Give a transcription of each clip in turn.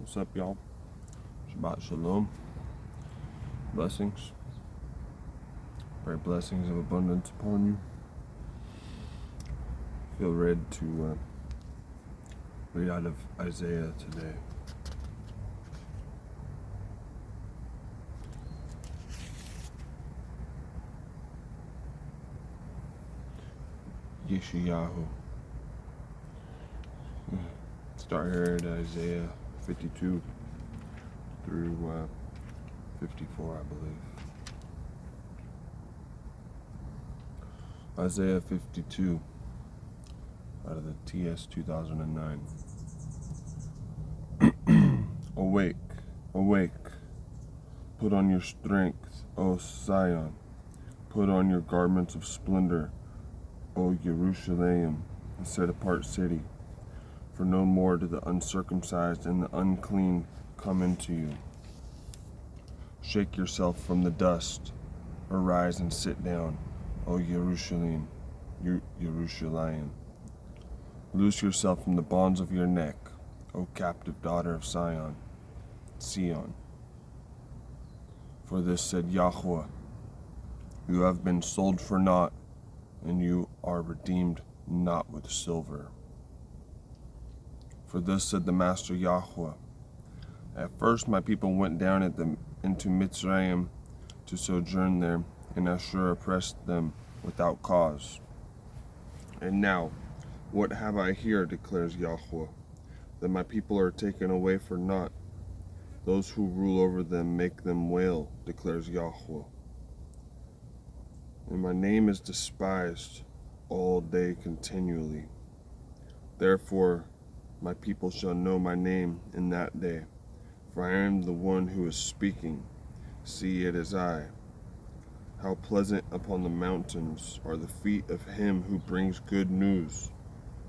What's up, y'all? Shabbat Shalom. Blessings. Pray blessings of abundance upon you. Feel ready to read out of Isaiah today. Yeshayahu. Start here at Isaiah 52 through 54, I believe. Isaiah 52 out of the TS 2009. Awake, awake, put on your strength, O Zion, put on your garments of splendor, O Jerusalem, the set-apart city. For no more do the uncircumcised and the unclean come into you. Shake yourself from the dust, arise and sit down, O Jerusalem, Jerusalem. Loose yourself from the bonds of your neck, O captive daughter of Sion. For this said Yahweh, you have been sold for naught, and you are redeemed not with silver. For this said the Master Yahweh, at first my people went down into Mitzrayim to sojourn there, and Ashur oppressed them without cause. And now, what have I here, declares Yahweh, that my people are taken away for naught. Those who rule over them make them wail, declares Yahweh. And my name is despised all day continually. Therefore, my people shall know my name in that day, for I am the one who is speaking. See, it is I. How pleasant upon the mountains are the feet of him who brings good news,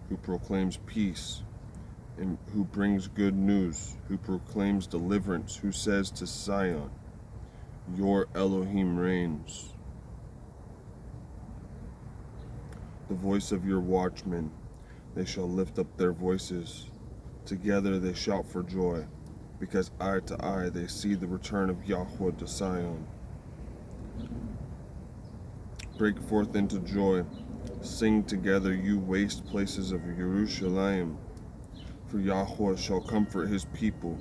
who proclaims peace, and who brings good news, who proclaims deliverance, who says to Zion, your Elohim reigns. The voice of your watchmen, they shall lift up their voices. Together they shout for joy, because eye to eye they see the return of Yahweh to Zion. Break forth into joy. Sing together, you waste places of Jerusalem. For Yahweh shall comfort his people.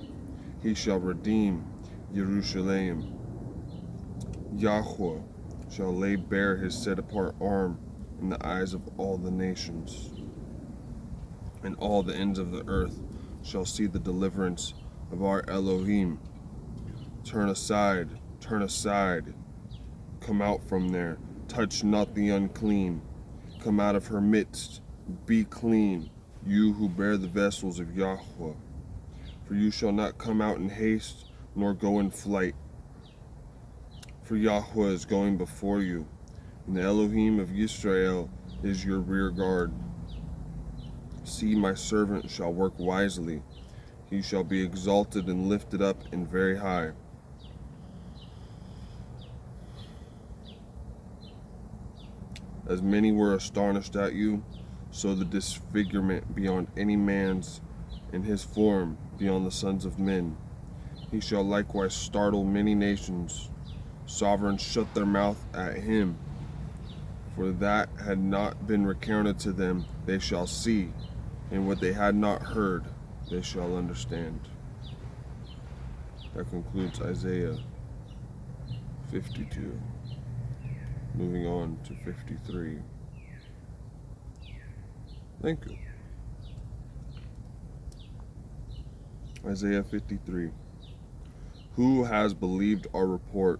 He shall redeem Jerusalem. Yahweh shall lay bare his set-apart arm in the eyes of all the nations. And all the ends of the earth shall see the deliverance of our Elohim. Turn aside, come out from there. Touch not the unclean. Come out of her midst. Be clean, you who bear the vessels of Yahweh. For you shall not come out in haste, nor go in flight. For Yahweh is going before you, and the Elohim of Israel is your rear guard. See, my servant shall work wisely. He shall be exalted and lifted up and very high. As many were astonished at you, so the disfigurement beyond any man's, and his form beyond the sons of men. He shall likewise startle many nations. Sovereigns shut their mouth at him. For that had not been recounted to them, they shall see, and what they had not heard, they shall understand. That concludes Isaiah 52. Moving on to 53. Thank you. Isaiah 53. Who has believed our report,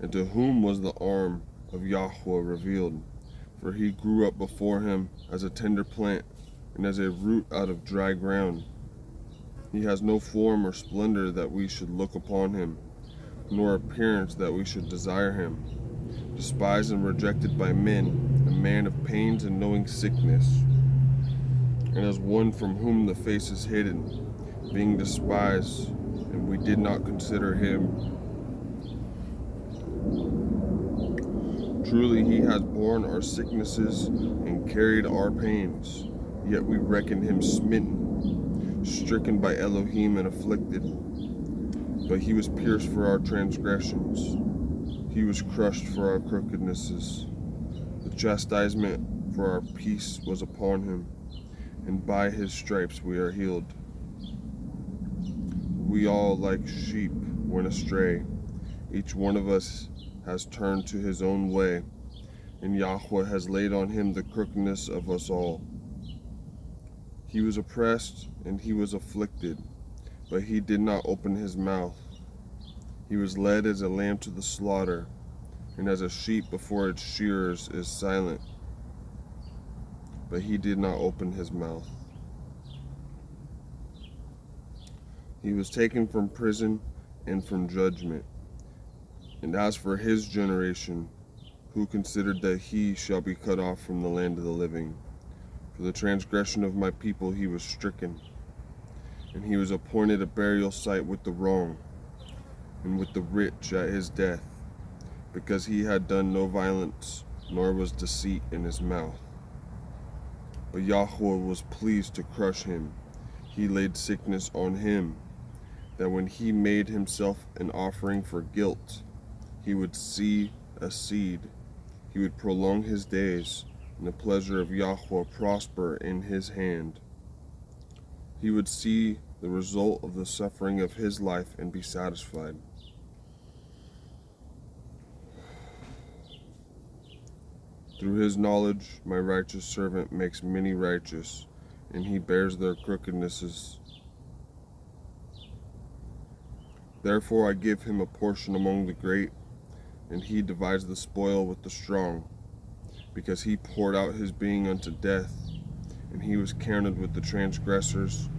and to whom was the arm of Yahweh revealed? For he grew up before him as a tender plant, and as a root out of dry ground. He has no form or splendor that we should look upon him, nor appearance that we should desire him. Despised and rejected by men, a man of pains and knowing sickness, and as one from whom the face is hidden, being despised, and we did not consider him. Truly he has borne our sicknesses and carried our pains, yet we reckoned him smitten, stricken by Elohim and afflicted. But he was pierced for our transgressions. He was crushed for our crookednesses. The chastisement for our peace was upon him, and by his stripes we are healed. We all, like sheep, went astray. Each one of us has turned to his own way, and Yahweh has laid on him the crookedness of us all. He was oppressed and he was afflicted, but he did not open his mouth. He was led as a lamb to the slaughter, and as a sheep before its shearers is silent, but he did not open his mouth. He was taken from prison and from judgment. And as for his generation, who considered that he shall be cut off from the land of the living? For the transgression of my people he was stricken, and he was appointed a burial site with the wrong, and with the rich at his death, because he had done no violence, nor was deceit in his mouth. But Yahweh was pleased to crush him. He laid sickness on him, that when he made himself an offering for guilt, he would see a seed. He would prolong his days, and the pleasure of Yahweh prosper in his hand. He would see the result of the suffering of his life and be satisfied. Through his knowledge, my righteous servant makes many righteous, and he bears their crookednesses. Therefore I give him a portion among the great, and he divides the spoil with the strong, because he poured out his being unto death, and he was counted with the transgressors,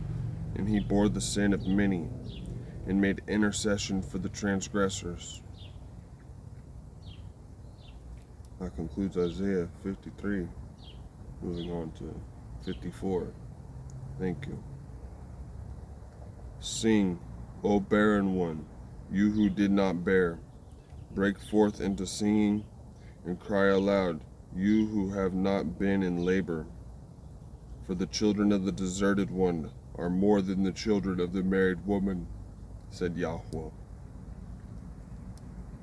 and he bore the sin of many, and made intercession for the transgressors. That concludes Isaiah 53. Moving on to 54. Thank you. Sing, O barren one, you who did not bear. Break forth into singing, and cry aloud, you who have not been in labor. For the children of the deserted one are more than the children of the married woman, said Yahweh.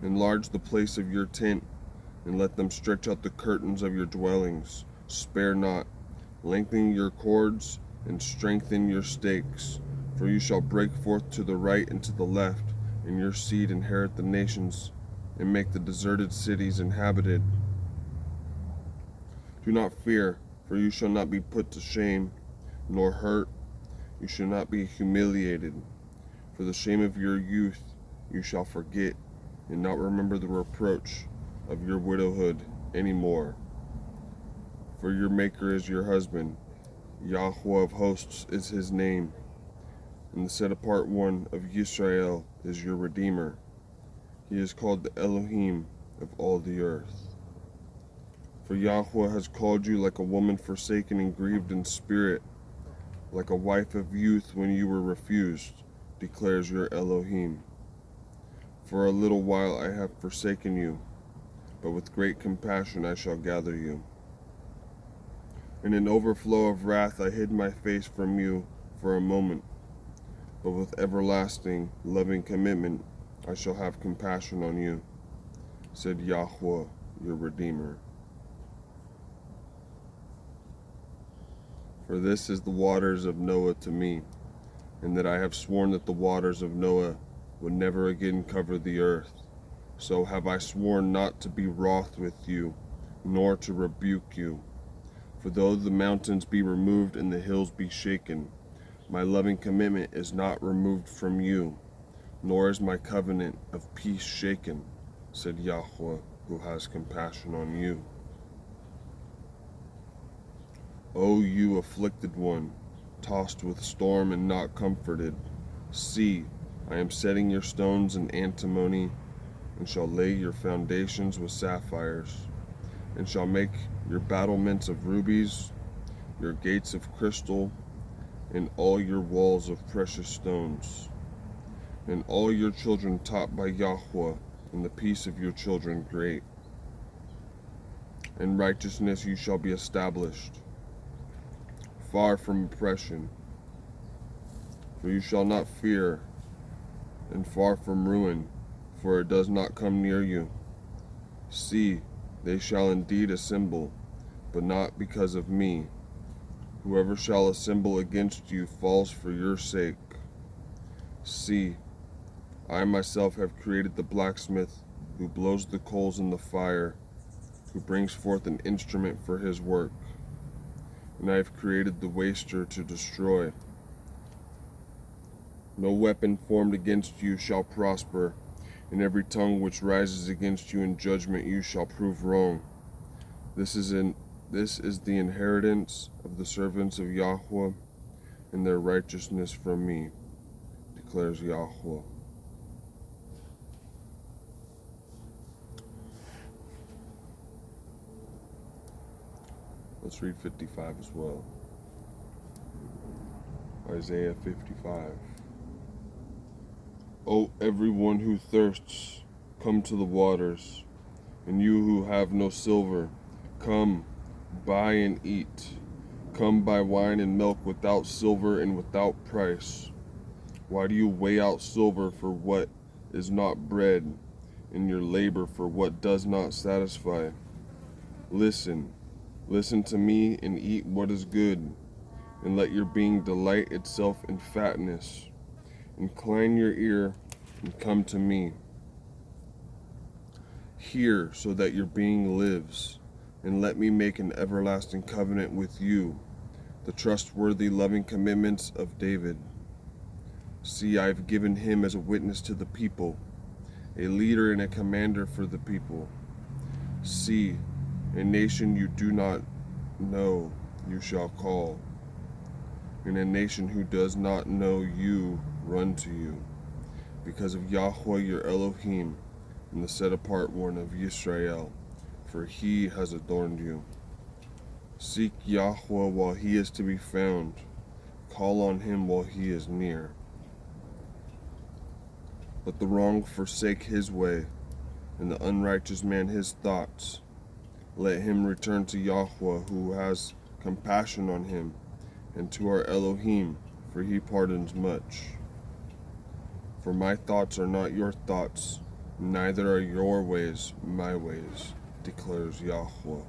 Enlarge the place of your tent, and let them stretch out the curtains of your dwellings. Spare not, lengthen your cords, and strengthen your stakes. For you shall break forth to the right and to the left, and your seed inherit the nations, and make the deserted cities inhabited. Do not fear, for you shall not be put to shame, nor hurt. You shall not be humiliated. For the shame of your youth you shall forget, and not remember the reproach of your widowhood any more. For your Maker is your husband, Yahweh of hosts is his name, and the set apart one of Israel is your Redeemer. He is called the Elohim of all the earth. For Yahweh has called you like a woman forsaken and grieved in spirit, like a wife of youth when you were refused, declares your Elohim. For a little while I have forsaken you, but with great compassion I shall gather you. In an overflow of wrath I hid my face from you for a moment, but with everlasting, loving commitment I shall have compassion on you, said Yahweh, your Redeemer. For this is the waters of Noah to me, and that I have sworn that the waters of Noah would never again cover the earth. So have I sworn not to be wroth with you, nor to rebuke you. For though the mountains be removed and the hills be shaken, my loving commitment is not removed from you, nor is my covenant of peace shaken, said Yahweh, who has compassion on you. O you afflicted one, tossed with storm and not comforted, see, I am setting your stones in antimony, and shall lay your foundations with sapphires, and shall make your battlements of rubies, your gates of crystal, and all your walls of precious stones, and all your children taught by Yahweh, and the peace of your children great. In righteousness you shall be established, far from oppression. For you shall not fear, and far from ruin, for it does not come near you. See, they shall indeed assemble, but not because of me. Whoever shall assemble against you falls for your sake. See, I myself have created the blacksmith, who blows the coals in the fire, who brings forth an instrument for his work. And I have created the waster to destroy. No weapon formed against you shall prosper, and every tongue which rises against you in judgment you shall prove wrong. This is the inheritance of the servants of Yahweh, and their righteousness from me, declares Yahweh. Let's read 55 as well. Isaiah 55. O everyone who thirsts, come to the waters, and you who have no silver, come, buy and eat. Come buy wine and milk without silver and without price. Why do you weigh out silver for what is not bread, and your labor for what does not satisfy? Listen to me and eat what is good, and let your being delight itself in fatness. Incline your ear and come to me. Hear so that your being lives, and let me make an everlasting covenant with you, the trustworthy loving commitments of David. See, I have given him as a witness to the people, a leader and a commander for the people. See, a nation you do not know you shall call, and a nation who does not know you run to you, because of Yahweh your Elohim, and the set-apart one of Yisrael, for he has adorned you. Seek Yahweh while he is to be found. Call on him while he is near. Let the wrong forsake his way, and the unrighteous man his thoughts. Let him return to Yahweh, who has compassion on him, and to our Elohim, for he pardons much. For my thoughts are not your thoughts, neither are your ways my ways, declares Yahweh.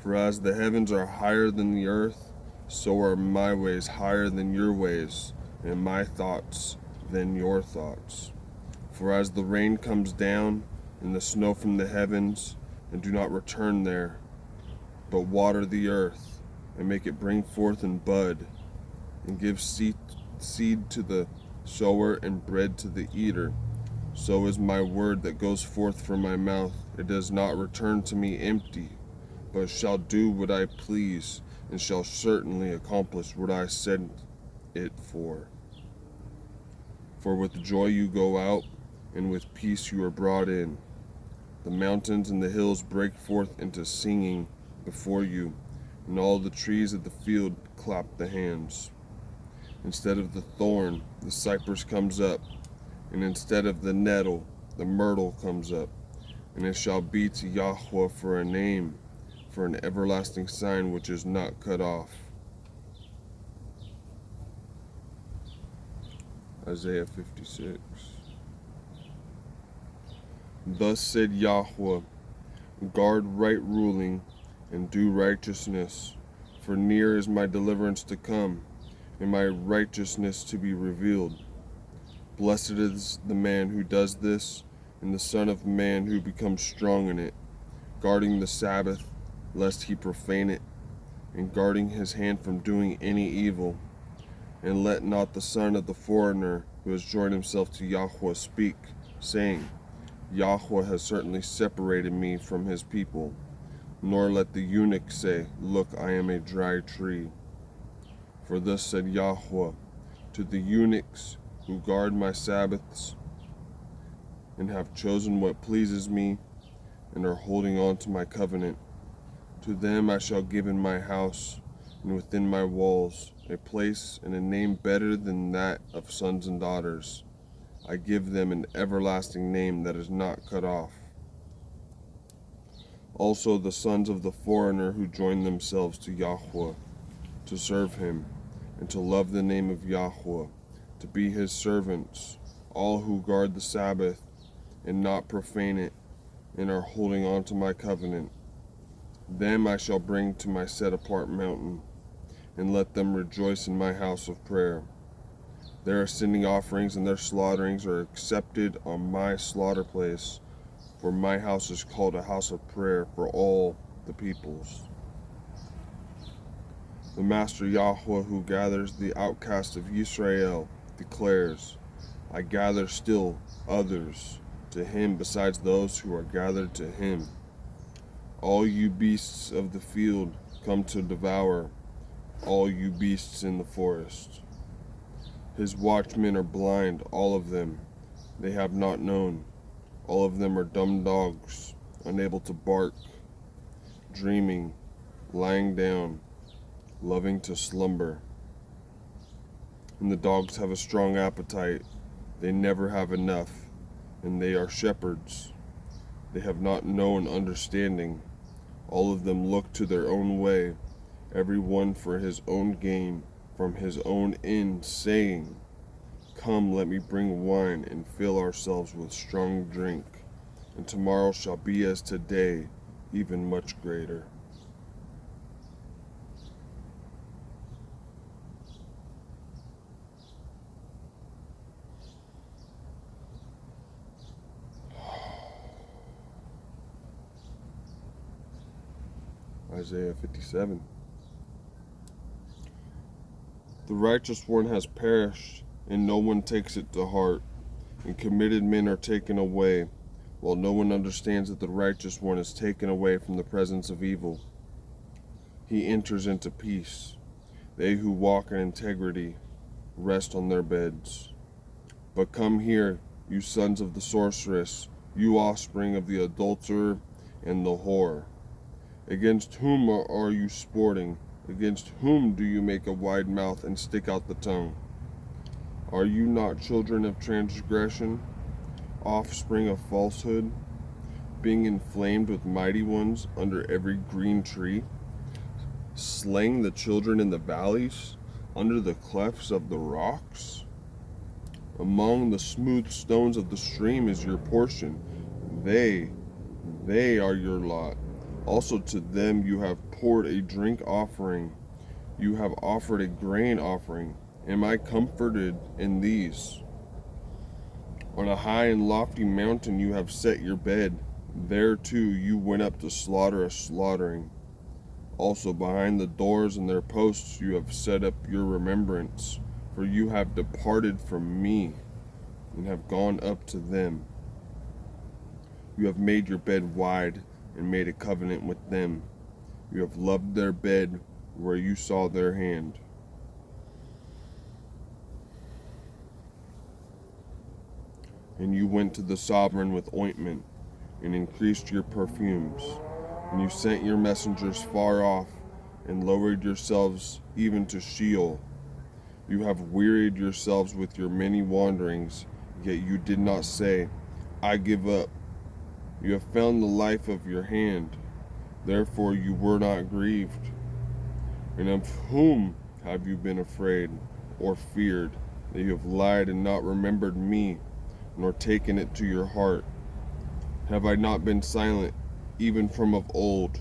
For as the heavens are higher than the earth, so are my ways higher than your ways, and my thoughts than your thoughts. For as the rain comes down, and the snow from the heavens, and do not return there, but water the earth, and make it bring forth and bud, and give seed to the sower and bread to the eater, so is my word that goes forth from my mouth. It does not return to me empty, but shall do what I please, and shall certainly accomplish what I sent it for. For with joy you go out, and with peace you are brought in. The mountains and the hills break forth into singing before you, and all the trees of the field clap the hands. Instead of the thorn, the cypress comes up, and instead of the nettle, the myrtle comes up. And it shall be to Yahweh for a name, for an everlasting sign which is not cut off. Isaiah 56. Thus said Yahweh, guard right ruling, and do righteousness, for near is my deliverance to come, and my righteousness to be revealed. Blessed is the man who does this, and the son of man who becomes strong in it, guarding the Sabbath, lest he profane it, and guarding his hand from doing any evil. And let not the son of the foreigner who has joined himself to Yahweh speak, saying, Yahweh has certainly separated me from his people. Nor let the eunuch say, look, I am a dry tree. For thus said Yahweh, to the eunuchs who guard my Sabbaths, and have chosen what pleases me, and are holding on to my covenant, to them I shall give in my house, and within my walls, a place and a name better than that of sons and daughters. I give them an everlasting name that is not cut off. Also the sons of the foreigner who join themselves to Yahweh, to serve him, and to love the name of Yahweh, to be his servants, all who guard the Sabbath and not profane it, and are holding on to my covenant. Them I shall bring to my set-apart mountain, and let them rejoice in my house of prayer. Their ascending offerings and their slaughterings are accepted on my slaughter place, for my house is called a house of prayer for all the peoples. The Master Yahweh, who gathers the outcast of Israel, declares, I gather still others to him besides those who are gathered to him. All you beasts of the field come to devour, all you beasts in the forest. His watchmen are blind, all of them. They have not known. All of them are dumb dogs, unable to bark, dreaming, lying down, loving to slumber. And the dogs have a strong appetite. They never have enough, and they are shepherds. They have not known understanding. All of them look to their own way, every one for his own gain, from his own end, saying, Come, let me bring wine and fill ourselves with strong drink, and tomorrow shall be as today, even much greater. Isaiah 57. The righteous one has perished, and no one takes it to heart, and committed men are taken away, while no one understands that the righteous one is taken away from the presence of evil. He enters into peace. They who walk in integrity rest on their beds. But come here, you sons of the sorceress, you offspring of the adulterer and the whore. Against whom are you sporting? Against whom do you make a wide mouth and stick out the tongue? Are you not children of transgression, offspring of falsehood, being inflamed with mighty ones under every green tree, slaying the children in the valleys, under the clefts of the rocks? Among the smooth stones of the stream is your portion. They are your lot. Also to them you have poured a drink offering. You have offered a grain offering. Am I comforted in these? On a high and lofty mountain you have set your bed. There too you went up to slaughter a slaughtering. Also behind the doors and their posts you have set up your remembrance. For you have departed from me and have gone up to them. You have made your bed wide and made a covenant with them. You have loved their bed where you saw their hand. And you went to the sovereign with ointment, and increased your perfumes. And you sent your messengers far off, and lowered yourselves even to Sheol. You have wearied yourselves with your many wanderings, yet you did not say, I give up. You have found the life of your hand, therefore you were not grieved. And of whom have you been afraid or feared, that you have lied and not remembered me, nor taken it to your heart? Have I not been silent, even from of old,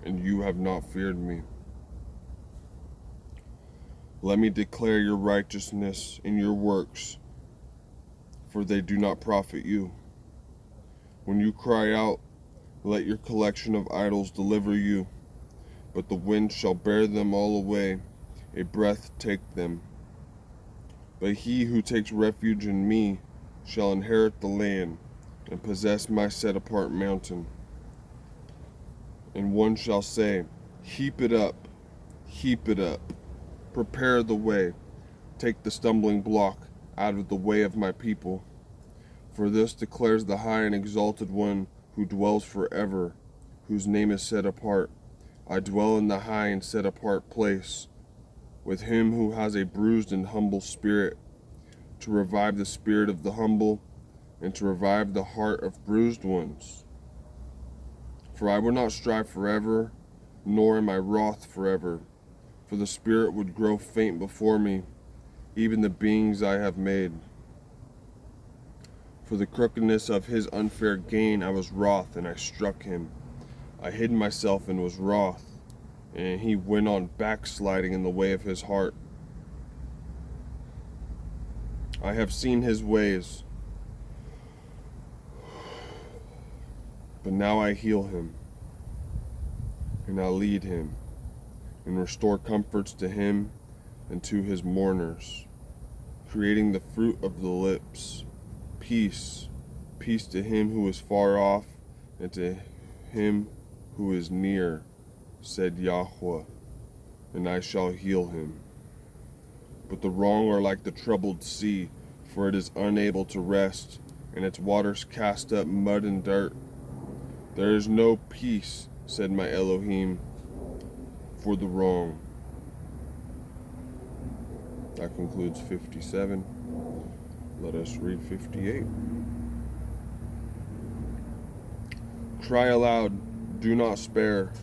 and you have not feared me? Let me declare your righteousness in your works, for they do not profit you. When you cry out, let your collection of idols deliver you, but the wind shall bear them all away, a breath take them. But he who takes refuge in me shall inherit the land, and possess my set-apart mountain. And one shall say, heap it up, prepare the way, take the stumbling block out of the way of my people. For this declares the high and exalted one who dwells forever, whose name is set apart. I dwell in the high and set apart place, with him who has a bruised and humble spirit, to revive the spirit of the humble, and to revive the heart of bruised ones. For I will not strive forever, nor am I wroth forever. for the spirit would grow faint before me, even the beings I have made. For the crookedness of his unfair gain I was wroth, and I struck him. I hid myself and was wroth, and he went on backsliding in the way of his heart. I have seen his ways, but now I heal him, and I lead him, and restore comforts to him and to his mourners, creating the fruit of the lips. Peace, peace to him who is far off, and to him who is near, said Yahweh, and I shall heal him. But the wrong are like the troubled sea, for it is unable to rest, and its waters cast up mud and dirt. There is no peace, said my Elohim, for the wrong. That concludes 57. Let us read 58. Cry aloud, do not spare.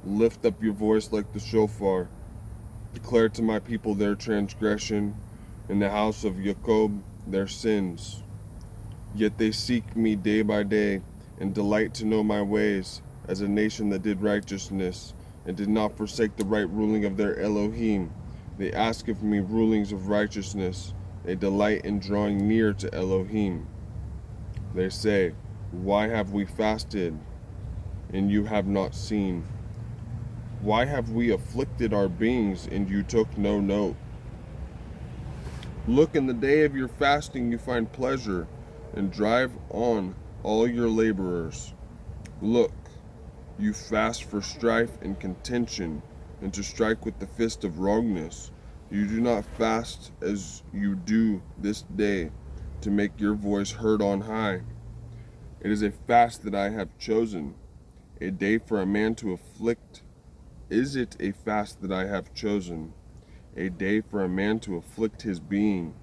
Lift up your voice like the shofar. Declare to my people their transgression, and the house of Jacob their sins. Yet they seek me day by day, and delight to know my ways, as a nation that did righteousness, and did not forsake the right ruling of their Elohim. They ask of me rulings of righteousness. They delight in drawing near to Elohim. They say, why have we fasted, and you have not seen? Why have we afflicted our beings, and you took no note? Look, in the day of your fasting you find pleasure, and drive on all your laborers. Look, you fast for strife and contention, and to strike with the fist of wrongness. You do not fast as you do this day, to make your voice heard on high. It is a fast that I have chosen, a day for a man to afflict. Is it a fast that I have chosen, a day for a man to afflict his being?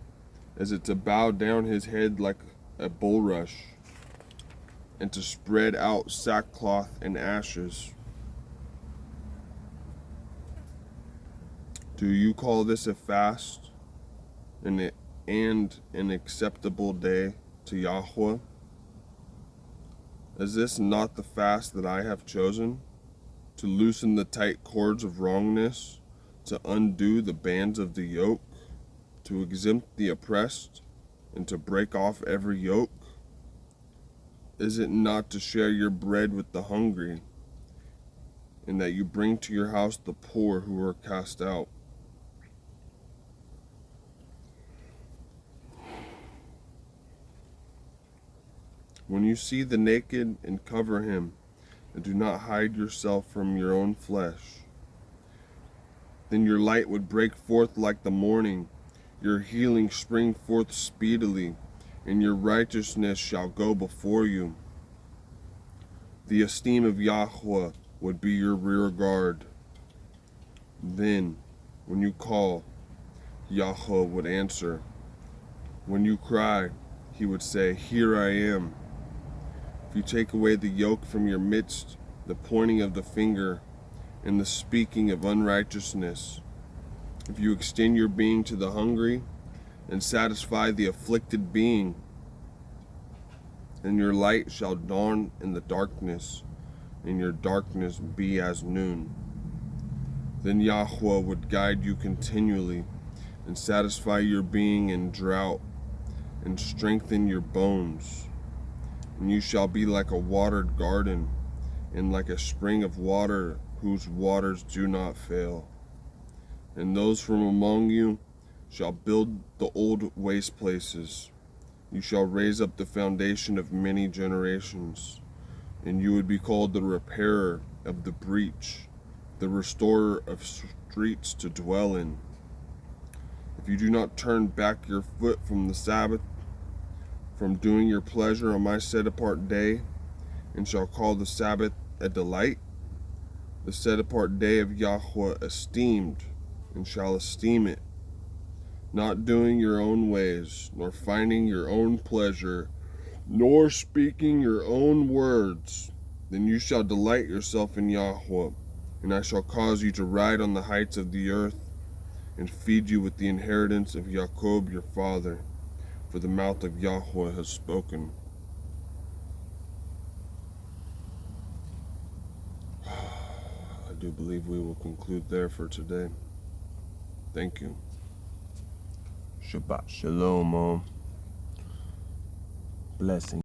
Is it to bow down his head like a bulrush, and to spread out sackcloth and ashes? Do you call this a fast and an acceptable day to Yahweh? Is this not the fast that I have chosen? To loosen the tight cords of wrongness, to undo the bands of the yoke, to exempt the oppressed, and to break off every yoke? Is it not to share your bread with the hungry, and that you bring to your house the poor who are cast out? When you see the naked, and cover him, and do not hide yourself from your own flesh, then your light would break forth like the morning, your healing spring forth speedily, and your righteousness shall go before you. The esteem of Yahweh would be your rear guard. Then, when you call, Yahweh would answer. When you cry, he would say, here I am. If you take away the yoke from your midst, the pointing of the finger, and the speaking of unrighteousness, if you extend your being to the hungry, and satisfy the afflicted being, then your light shall dawn in the darkness, and your darkness be as noon. Then Yahweh would guide you continually, and satisfy your being in drought, and strengthen your bones. And you shall be like a watered garden, and like a spring of water whose waters do not fail. And those from among you shall build the old waste places. You shall raise up the foundation of many generations, and you would be called the repairer of the breach, the restorer of streets to dwell in. If you do not turn back your foot from the Sabbath, from doing your pleasure on my set-apart day, and shall call the Sabbath a delight, the set-apart day of Yahweh esteemed, and shall esteem it, not doing your own ways, nor finding your own pleasure, nor speaking your own words, then you shall delight yourself in Yahweh, And I shall cause you to ride on the heights of the earth, and feed you with the inheritance of Jacob your father, for the mouth of Yahweh has spoken. I do believe we will conclude there for today. Thank you. Shabbat Shalom, Mom. Blessing.